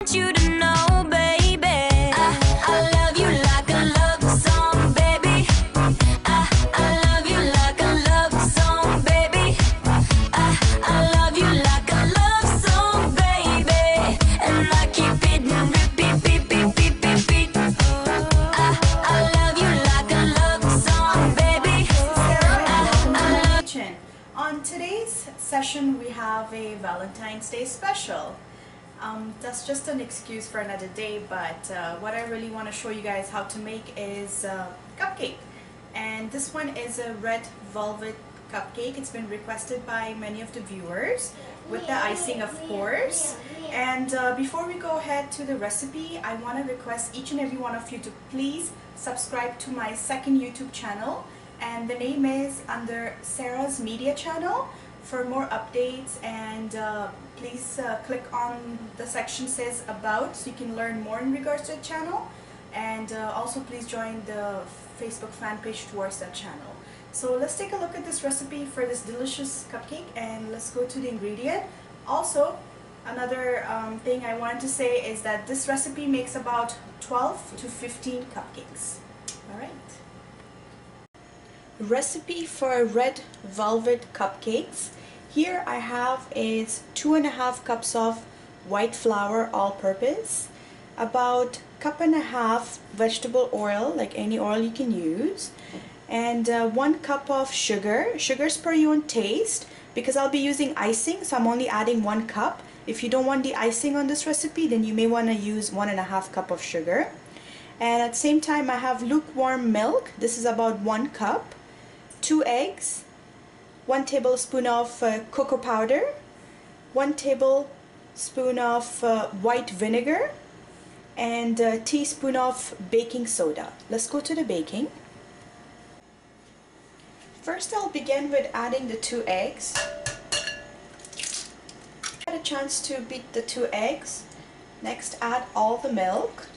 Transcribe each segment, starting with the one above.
You to know, baby, I love you like a love song, baby. I love you like a love song, baby. I love you like a love song, baby. And I keep it and repeat, beep, beep, beep, beep, beep. I love you like a love song, baby. On today's session, we have a Valentine's Day special. That's just an excuse for another day, but what I really want to show you guys how to make is cupcake. And this one is a red velvet cupcake. It's been requested by many of the viewers with the icing, of course. And before we go ahead to the recipe, I want to request each and every one of you to please subscribe to my second YouTube channel, and the name is under Sarah's Media channel. For more updates, and please click on the section says about, so you can learn more in regards to the channel, and also please join the Facebook fan page towards that channel. So let's take a look at this recipe for this delicious cupcake, and let's go to the ingredient. Also, another thing I wanted to say is that this recipe makes about 12 to 15 cupcakes. Alright. Recipe for red velvet cupcakes. Here I have is 2.5 cups of white flour, all-purpose, about 1.5 cups vegetable oil, like any oil you can use, and 1 cup of sugar. Sugar's per your own taste, because I'll be using icing, so I'm only adding 1 cup. If you don't want the icing on this recipe, then you may want to use 1.5 cups of sugar. And at the same time, I have lukewarm milk. This is about 1 cup. 2 eggs, 1 tablespoon of cocoa powder, 1 tablespoon of white vinegar, and a teaspoon of baking soda. Let's go to the baking. First, I'll begin with adding the 2 eggs. Get a chance to beat the 2 eggs. Next, add all the milk,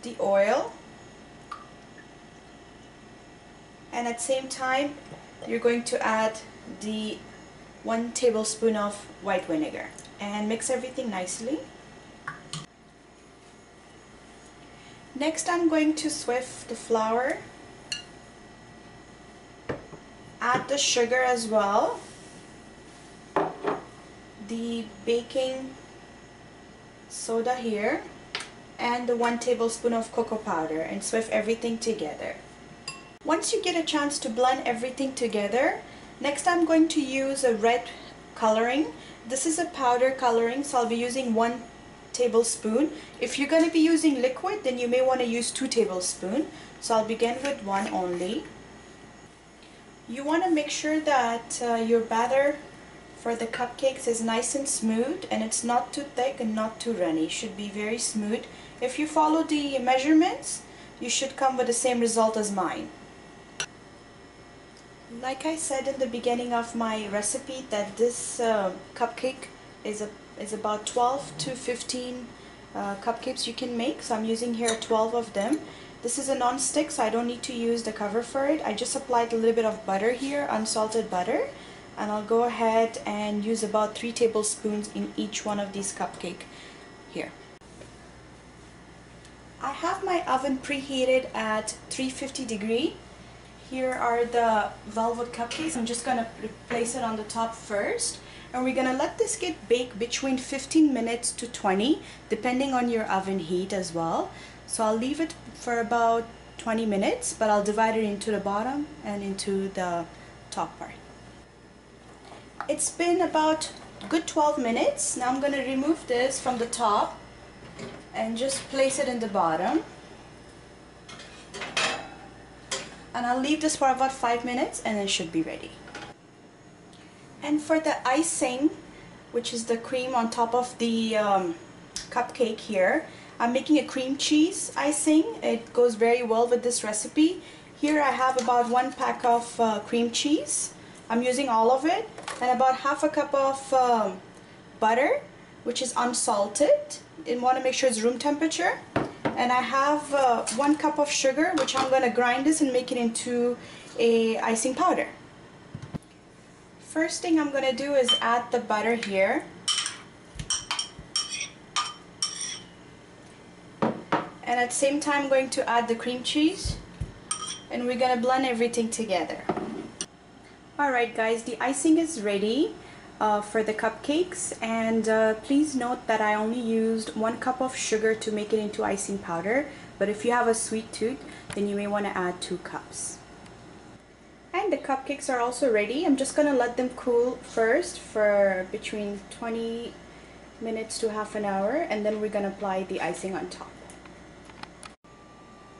the oil, and at the same time you're going to add the 1 tablespoon of white vinegar, and mix everything nicely. Next, I'm going to swift the flour, add the sugar as well, the baking soda here, and the 1 tablespoon of cocoa powder, and swift everything together. Once you get a chance to blend everything together, next I'm going to use a red coloring. This is a powder coloring, so I'll be using 1 tablespoon. If you're going to be using liquid, then you may want to use 2 tablespoons. So I'll begin with 1 only. You want to make sure that your batter for the cupcakes is nice and smooth, and it's not too thick and not too runny. It should be very smooth. If you follow the measurements, you should come with the same result as mine. Like I said in the beginning of my recipe, that this cupcake is about 12 to 15 cupcakes you can make. So I'm using here 12 of them. This is a non-stick, so I don't need to use the cover for it. I just applied a little bit of butter here, unsalted butter, and I'll go ahead and use about 3 tablespoons in each one of these cupcakes here. I have my oven preheated at 350 degrees. Here are the velvet cupcakes. I'm just going to place it on the top first, and we're going to let this get baked between 15 minutes to 20, depending on your oven heat as well. So I'll leave it for about 20 minutes, but I'll divide it into the bottom and into the top part. It's been about a good 12 minutes. Now I'm going to remove this from the top and just place it in the bottom. And I'll leave this for about 5 minutes, and it should be ready. And for the icing, which is the cream on top of the cupcake here, I'm making a cream cheese icing. It goes very well with this recipe. Here I have about 1 pack of cream cheese. I'm using all of it, and about half a cup of butter, which is unsalted. You want to make sure it's room temperature. And I have 1 cup of sugar, which I'm going to grind this and make it into a icing powder. First thing I'm going to do is add the butter here. And at the same time, I'm going to add the cream cheese, and we're gonna blend everything together. Alright guys, the icing is ready for the cupcakes, and please note that I only used 1 cup of sugar to make it into icing powder, but if you have a sweet tooth, then you may want to add 2 cups. And the cupcakes are also ready. I'm just gonna let them cool first for between 20 minutes to half an hour, and then we're gonna apply the icing on top.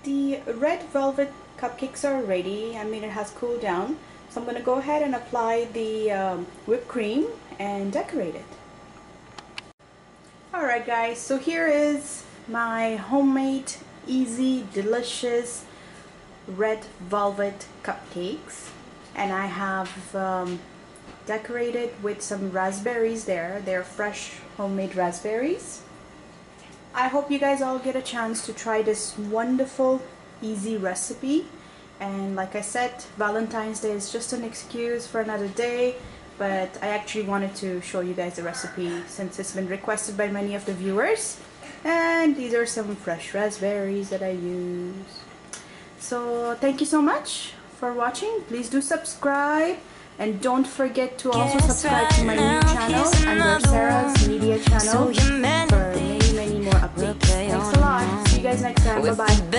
The red velvet cupcakes are ready. I mean, it has cooled down. So I'm going to go ahead and apply the whipped cream and decorate it. Alright guys, so here is my homemade, easy, delicious red velvet cupcakes. And I have decorated with some raspberries there. They're fresh homemade raspberries. I hope you guys all get a chance to try this wonderful, easy recipe. And like I said, Valentine's Day is just an excuse for another day, but I actually wanted to show you guys the recipe since it's been requested by many of the viewers. And these are some fresh raspberries that I use. So thank you so much for watching. Please do subscribe, and don't forget to also subscribe to my new channel under Sarah's Media channel for many more updates. Thanks a lot. See you guys next time. Bye bye.